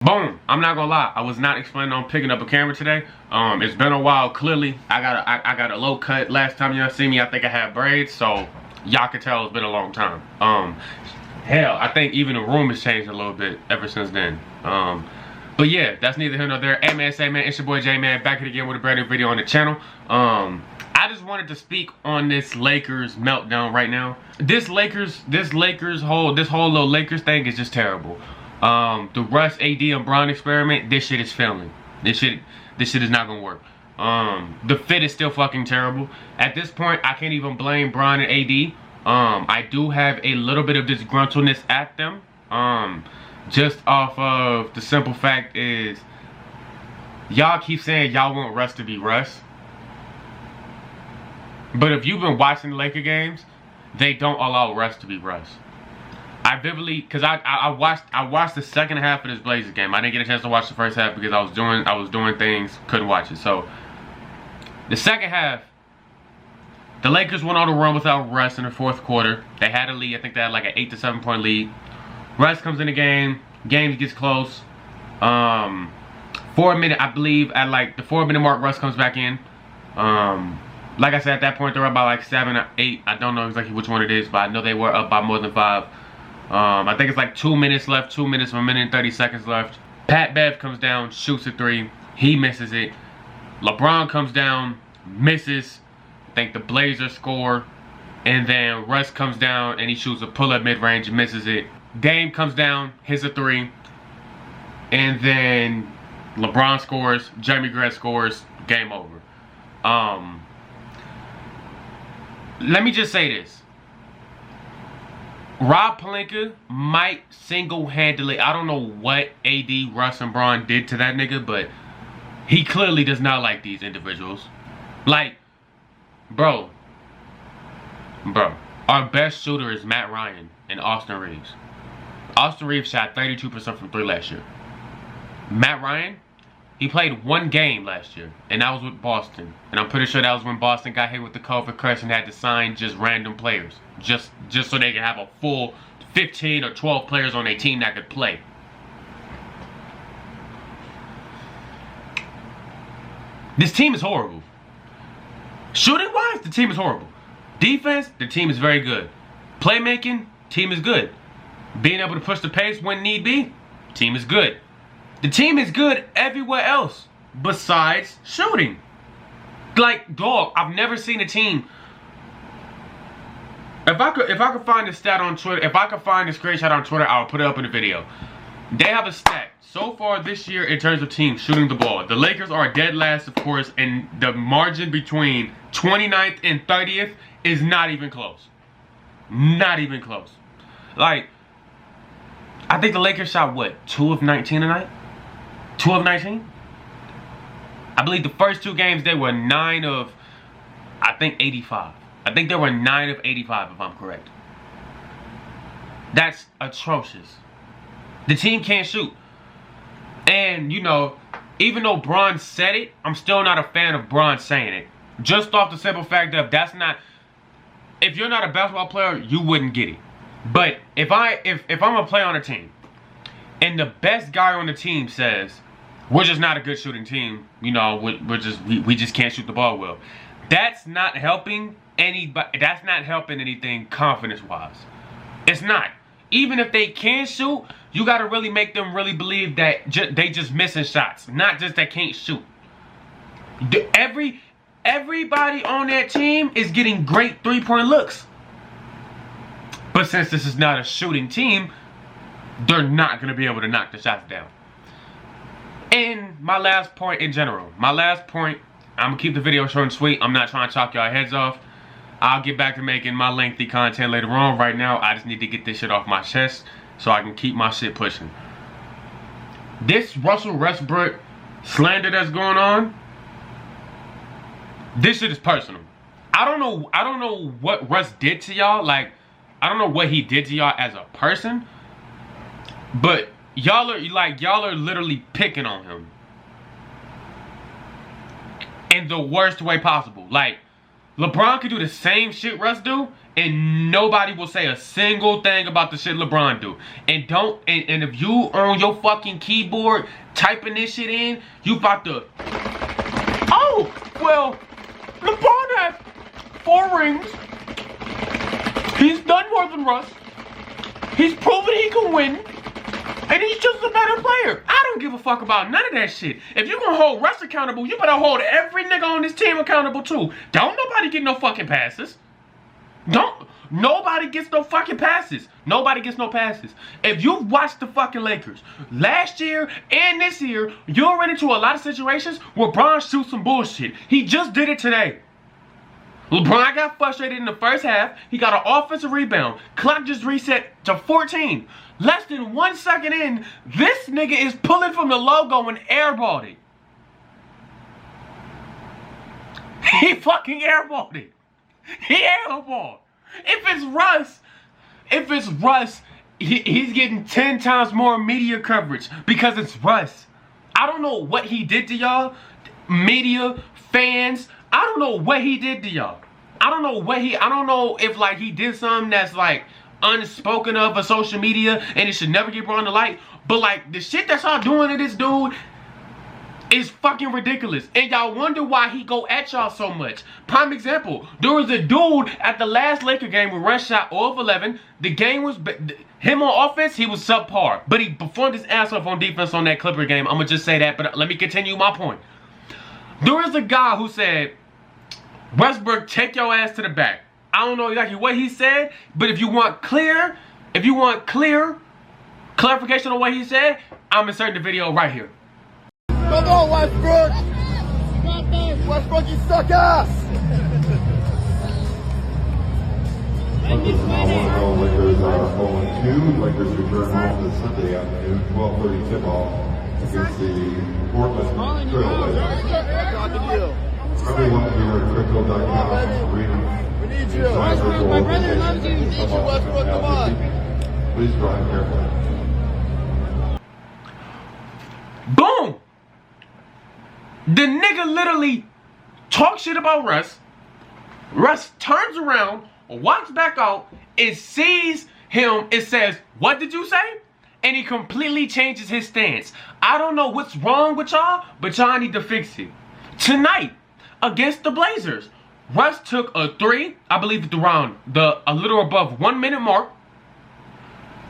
Boom. I'm not gonna lie. I was not explaining on picking up a camera today. It's been a while. Clearly, I got a low cut. Last time y'all see me, I think I had braids, so y'all can tell it's been a long time. Hell, I think even the room has changed a little bit ever since then. But yeah, that's neither here nor there. Hey man, say man, it's your boy J Man back again with a brand new video on the channel. I just wanted to speak on this Lakers meltdown right now. This whole little Lakers thing is just terrible. The Russ, AD, and Bron experiment, this shit is failing. This shit is not gonna work. The fit is still fucking terrible. At this point, I can't even blame Bron and AD. I do have a little bit of disgruntledness at them. Just off of the simple fact is, y'all keep saying y'all want Russ to be Russ. But if you've been watching the Laker games, they don't allow Russ to be Russ. I vividly, cause I watched the second half of this Blazers game. I didn't get a chance to watch the first half because I was doing things, couldn't watch it. So the second half, the Lakers went on a run without Russ in the fourth quarter. They had a lead. I think they had like an 8 to 7 point lead. Russ comes in the game. Game gets close. 4 minute, I believe, at like the 4 minute mark, Russ comes back in. Like I said, at that point they're up by like 7 or 8. I don't know exactly which one it is, but I know they were up by more than 5. I think it's like 2 minutes left, 2 minutes, 1 minute and 30 seconds left. Pat Bev comes down, shoots a 3. He misses it. LeBron comes down, misses. I think the Blazers score. And then Russ comes down and he shoots a pull-up mid-range and misses it. Dame comes down, hits a 3. And then LeBron scores, Jeremy Grant scores, game over. Let me just say this. Rob Pelinka might single-handedly, I don't know what AD, Russ, and Bron did to that nigga, but he clearly does not like these individuals. Like, bro, our best shooter is Matt Ryan and Austin Reeves. Austin Reeves shot 32% from 3 last year. Matt Ryan, he played 1 game last year, and that was with Boston. And I'm pretty sure that was when Boston got hit with the COVID curse and had to sign just random players. Just so they could have a full 15 or 12 players on their team that could play. This team is horrible. Shooting-wise, the team is horrible. Defense, the team is very good. Playmaking, team is good. Being able to push the pace when need be, team is good. The team is good everywhere else besides shooting. Like, dog, I've never seen a team. If I could find a stat on Twitter, if I could find a screenshot on Twitter, I'll put it up in the video. They have a stat so far this year in terms of teams shooting the ball. The Lakers are dead last, of course, and the margin between 29th and 30th is not even close. Not even close. Like, I think the Lakers shot, what, 2 of 19 tonight? 2 of 19? I believe the first 2 games, they were 9 of, I think, 85. I think they were 9 of 85, if I'm correct. That's atrocious. The team can't shoot. And, you know, even though Bron said it, I'm still not a fan of Bron saying it. Just off the simple fact that if you're not a basketball player, you wouldn't get it. But if I'm a player on a team, and the best guy on the team says, we're just not a good shooting team, you know, we just can't shoot the ball well. That's not helping anybody. That's not helping anything confidence-wise. It's not. Even if they can shoot, you got to really make them really believe that they just missing shots, not just they can't shoot. Everybody on that team is getting great 3-point looks. But since this is not a shooting team, they're not going to be able to knock the shots down. And my last point in general. My last point, I'm going to keep the video short and sweet. I'm not trying to chop y'all heads off. I'll get back to making my lengthy content later on. Right now, I just need to get this shit off my chest so I can keep my shit pushing. This Russell Westbrook slander that's going on, this shit is personal. I don't know what Russ did to y'all. Like, I don't know what he did to y'all as a person. But y'all are literally picking on him in the worst way possible. Like, LeBron could do the same shit Russ do, and nobody will say a single thing about the shit LeBron do. And if you on your fucking keyboard typing this shit in, you about to, oh, well, LeBron has 4 rings. He's done more than Russ. He's proven he can win. And he's just a better player. I don't give a fuck about none of that shit. If you're gonna hold Russ accountable, you better hold every nigga on this team accountable too. Don't nobody get no fucking passes. Nobody gets no fucking passes. Nobody gets no passes. If you've watched the fucking Lakers last year and this year, you'll run into a lot of situations where Bron shoots some bullshit. He just did it today. LeBron got frustrated in the first half. He got an offensive rebound. Clock just reset to 14. Less than 1 second in, this nigga is pulling from the logo and airballed it. He fucking airballed it. He airballed. If it's Russ, he's getting 10 times more media coverage because it's Russ. I don't know what he did to y'all, media, fans. I don't know what he did to y'all. I don't know if like he did something that's like unspoken of for social media and it should never get brought to light. But like the shit that y'all doing to this dude is fucking ridiculous. And y'all wonder why he go at y'all so much. Prime example, there was a dude at the last Laker game where Russ shot 0 of 11. The game was, him on offense, he was subpar. But he performed his ass off on defense on that Clipper game. I'm going to just say that, but let me continue my point. There was a guy who said, Westbrook, take your ass to the back. I don't know exactly what he said, but if you want clear clarification on what he said, I'm inserting the video right here. Come on, Westbrook! Westbrook, you suck ass! Lakers are 0-2. Lakers return home this Sunday afternoon, 12:30 tip-off against the Portland Trail Blazers. Talking to you. Everyone here at Crypto.com reading. We need you. Westbrook, my brother loves you. We need you, Westbrook, come on. Please drive carefully. Boom! The nigga literally talks shit about Russ. Russ turns around, walks back out, and sees him. It says, what did you say? And he completely changes his stance. I don't know what's wrong with y'all, but y'all need to fix it. Tonight, against the Blazers, Russ took a 3, I believe it's around a little above 1 minute mark.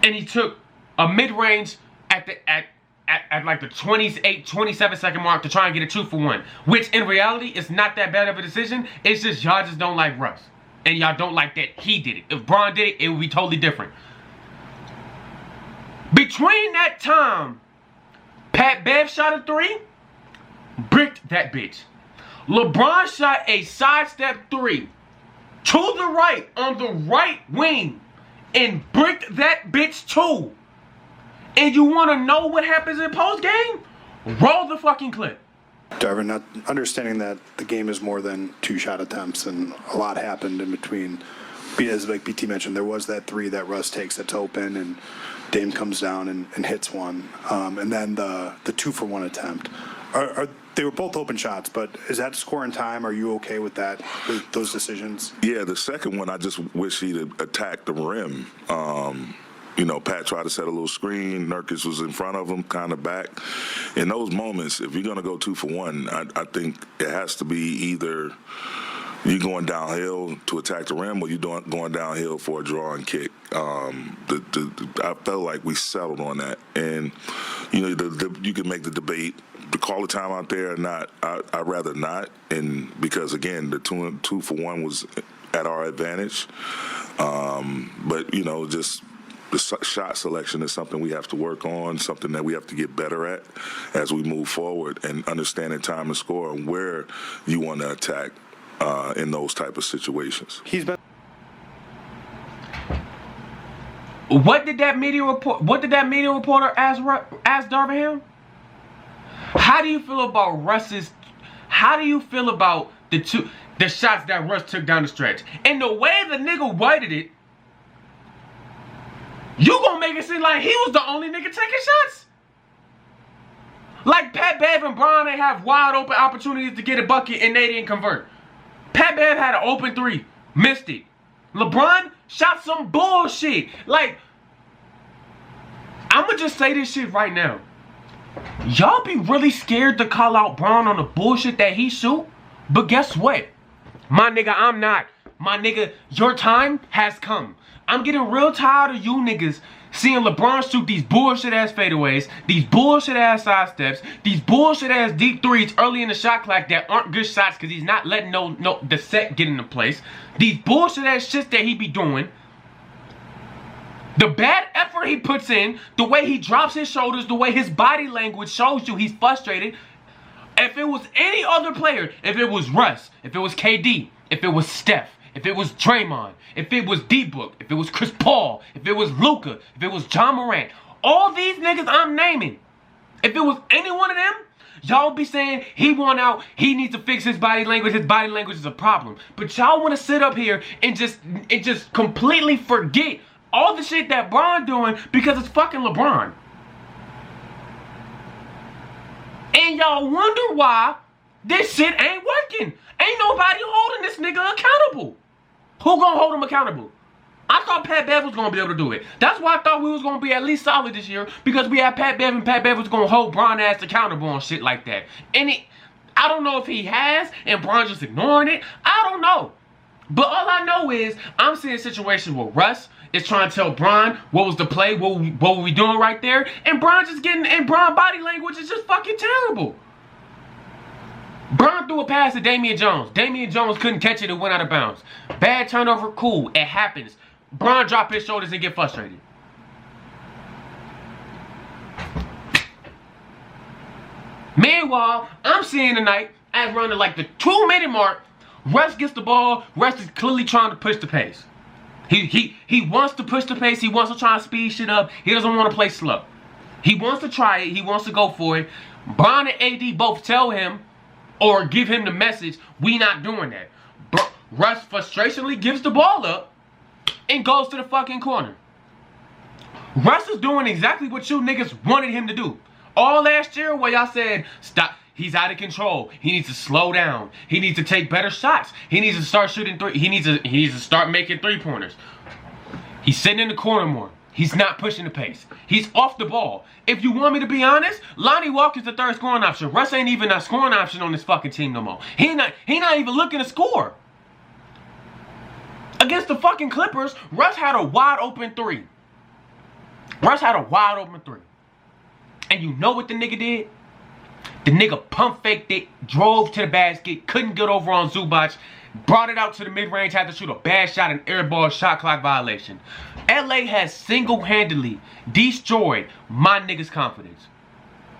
And he took a mid-range at like the 28, 27 second mark to try and get a 2 for 1. Which in reality is not that bad of a decision. It's just y'all just don't like Russ. And y'all don't like that he did it. If Bron did it, it would be totally different. Between that time, Pat Bev shot a 3, bricked that bitch. LeBron shot a sidestep 3 to the right on the right wing and bricked that bitch too. And you want to know what happens in post-game? Roll the fucking clip. Darvin, not understanding that the game is more than 2 shot attempts and a lot happened in between. As like BT mentioned, there was that 3 that Russ takes that's open and Dame comes down and hits one. And then the 2 for 1 attempt. They were both open shots, but is that score in time? Are you okay with that, with those decisions? Yeah, the second one, I just wish he'd attacked the rim. You know, Pat tried to set a little screen. Nurkic was in front of him, kind of back. In those moments, if you're going to go 2 for 1, I think it has to be either you going downhill to attack the rim or you going downhill for a draw and kick. I felt like we settled on that. And, you know, you can make the debate to call the time out there or not. I'd rather not. And because, again, the 2 for 1 was at our advantage. But, you know, just the shot selection is something we have to work on, something that we have to get better at as we move forward, and understanding time and score and where you want to attack in those type of situations. What did that media reporter ask Darvin Ham? How do you feel about Russ's? How do you feel about the shots that Russ took down the stretch? And the way the nigga worded it, you gonna make it seem like he was the only nigga taking shots? Like Pat Bev and Bron, they have wide open opportunities to get a bucket and they didn't convert. Pat Bev had an open 3, missed it. LeBron shot some bullshit. Like, I'ma just say this shit right now. Y'all be really scared to call out Bron on the bullshit that he shoot? But guess what? My nigga, I'm not. My nigga, your time has come. I'm getting real tired of you niggas seeing LeBron shoot these bullshit ass fadeaways, these bullshit ass side steps, these bullshit ass deep threes early in the shot clock that aren't good shots because he's not letting the set get into place. These bullshit ass shits that he be doing. The bad effort he puts in, the way he drops his shoulders, the way his body language shows you he's frustrated. If it was any other player, if it was Russ, if it was KD, if it was Steph, if it was Draymond, if it was D-Book, if it was Chris Paul, if it was Luka, if it was John Morant, all these niggas I'm naming, if it was any one of them, y'all be saying he won out, he needs to fix his body language is a problem. But y'all want to sit up here and just completely forget all the shit that Bron doing because it's fucking LeBron. And y'all wonder why this shit ain't working. Ain't nobody holding this nigga accountable. Who gonna hold him accountable? I thought Pat Bev was gonna be able to do it. That's why I thought we was gonna be at least solid this year, because we had Pat Bev and Pat Bev was gonna hold Bron ass accountable on shit like that. And I don't know if he has and Bron just ignoring it. I don't know. But all I know is I'm seeing situations where Russ is trying to tell Bron what was the play, what were we doing right there, and Bron just getting, and Bron body language is just fucking terrible. Bron threw a pass to Damian Jones. Damian Jones couldn't catch it and went out of bounds. Bad turnover, cool, it happens. Bron dropped his shoulders and get frustrated. Meanwhile, I'm seeing tonight, at around like the 2-minute mark, Russ gets the ball. Russ is clearly trying to push the pace. He wants to push the pace. He wants to try to speed shit up. He doesn't want to play slow. He wants to try it. He wants to go for it. Bron and AD both tell him or give him the message, we not doing that. Russ frustratingly gives the ball up and goes to the fucking corner. Russ is doing exactly what you niggas wanted him to do. All last year where y'all said, stop. He's out of control. He needs to slow down. He needs to take better shots. He needs to start shooting three. He needs to start making 3-pointers. He's sitting in the corner more. He's not pushing the pace. He's off the ball. If you want me to be honest, Lonnie Walker's the third scoring option. Russ ain't even a scoring option on this fucking team no more. He not even looking to score. Against the fucking Clippers, Russ had a wide open 3. Russ had a wide open 3. And you know what the nigga did? The nigga pump faked it, drove to the basket, couldn't get over on Zubac, brought it out to the mid-range, had to shoot a bad shot, an airball shot clock violation. LA has single-handedly destroyed my nigga's confidence.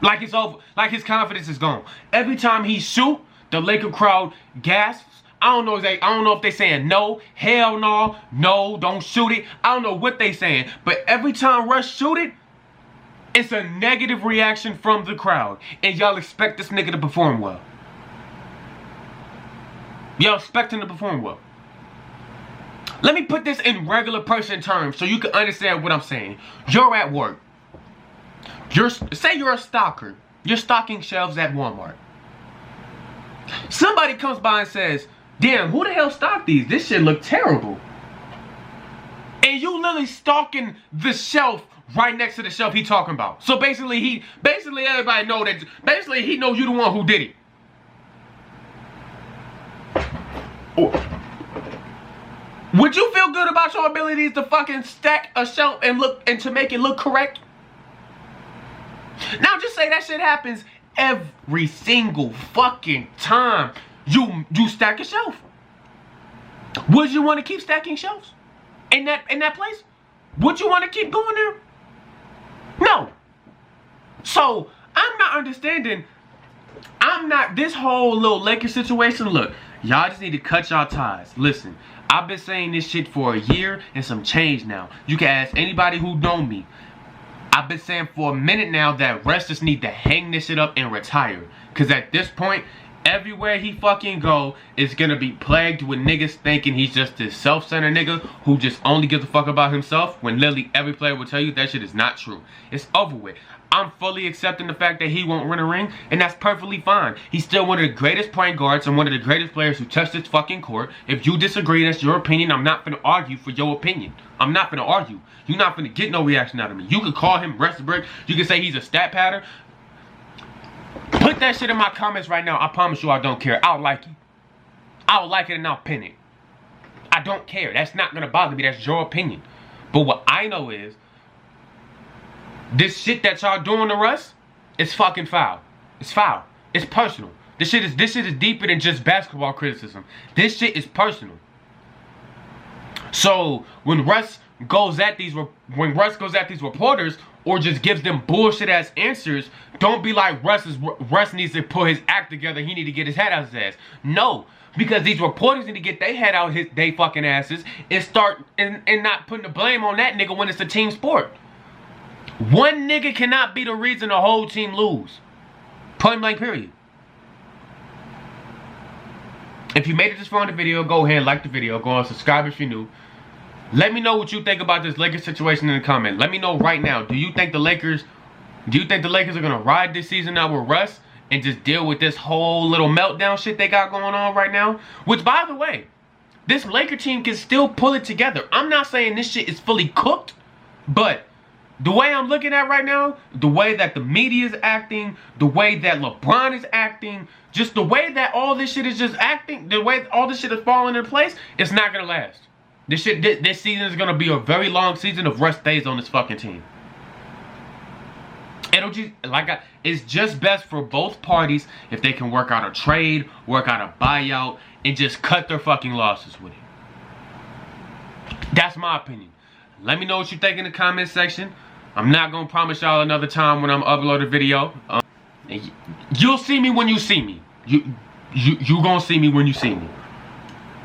Like it's over, like his confidence is gone. Every time he shoot, the Laker crowd gasps. I don't know if they saying no, hell no, no, don't shoot it. I don't know what they saying, but every time Russ shoot it, it's a negative reaction from the crowd. And y'all expect this nigga to perform well. Y'all expect him to perform well. Let me put this in regular person terms so you can understand what I'm saying. You're at work. Say you're a stocker. You're stocking shelves at Walmart. Somebody comes by and says, damn, who the hell stocked these? This shit look terrible. And you literally stalking the shelf right next to the shelf he talking about. So basically everybody know that, basically he know you the one who did it. Oh. Would you feel good about your abilities to fucking stack a shelf and to make it look correct? Now just say that shit happens every single fucking time you stack a shelf. Would you want to keep stacking shelves in that place? Would you want to keep going there? No. So I'm not understanding. This whole little Lakers situation. Look, y'all just need to cut y'all ties. Listen, I've been saying this shit for a year and some change now. You can ask anybody who know me. I've been saying for a minute now that Russ just need to hang this shit up and retire. Because at this point, everywhere he fucking go is gonna be plagued with niggas thinking he's just this self-centered nigga who just only gives a fuck about himself, when literally every player will tell you that shit is not true. It's over with. I'm fully accepting the fact that he won't win a ring, and that's perfectly fine. He's still one of the greatest point guards and one of the greatest players who touched this fucking court. If you disagree, that's your opinion. I'm not finna argue for your opinion. I'm not finna argue. You're not finna get no reaction out of me. You could call him Westbrook. You can say he's a stat pattern. Put that shit in my comments right now. I promise you I don't care. I'll like it. I'll like it and I'll pin it. I don't care. That's not gonna bother me. That's your opinion. But what I know is, this shit that y'all doing to Russ, it's fucking foul. It's foul. It's personal. This shit is deeper than just basketball criticism. This shit is personal. So when Russ goes at these reporters or just gives them bullshit ass answers, don't be like Russ needs to put his act together. He need to get his head out his ass. No, because these reporters need to get their head out they fucking asses and start and not putting the blame on that nigga when it's a team sport. One nigga cannot be the reason the whole team lose. Point blank period. If you made it this far in the video, go ahead and like the video. Go on, subscribe if you're new. Let me know what you think about this Lakers situation in the comment. Let me know right now. Do you think the Lakers are gonna ride this season out with Russ and just deal with this whole little meltdown shit they got going on right now? Which, by the way, this Laker team can still pull it together. I'm not saying this shit is fully cooked, but the way I'm looking at right now, the way that the media is acting, the way that LeBron is acting, just the way that all this shit is just acting, the way all this shit is falling in place, it's not gonna last. This season is gonna be a very long season if Russ stays on this fucking team. It's just best for both parties if they can work out a trade, work out a buyout, and just cut their fucking losses with it. That's my opinion. Let me know what you think in the comment section. I'm not gonna promise y'all another time when I'm uploading a video. You'll see me when you see me. You gonna see me when you see me.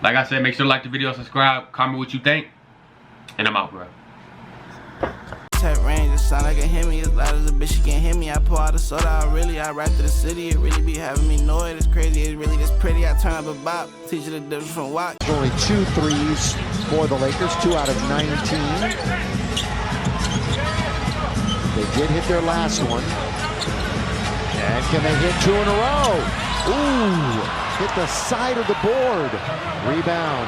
Like I said, make sure to like the video, subscribe, comment what you think, and I'm out, bro. Type range, it sound like a Hemi, as loud as a bitch, she can't hear me. I pour out a soda, I ride to the city, it really be having me know it. It's crazy, it's really this pretty. I turn up a bop, teach you the difference from walk. Only 2 threes for the Lakers, 2 out of 19. They did hit their last one. And can they hit 2 in a row? Ooh, hit the side of the board. Rebound.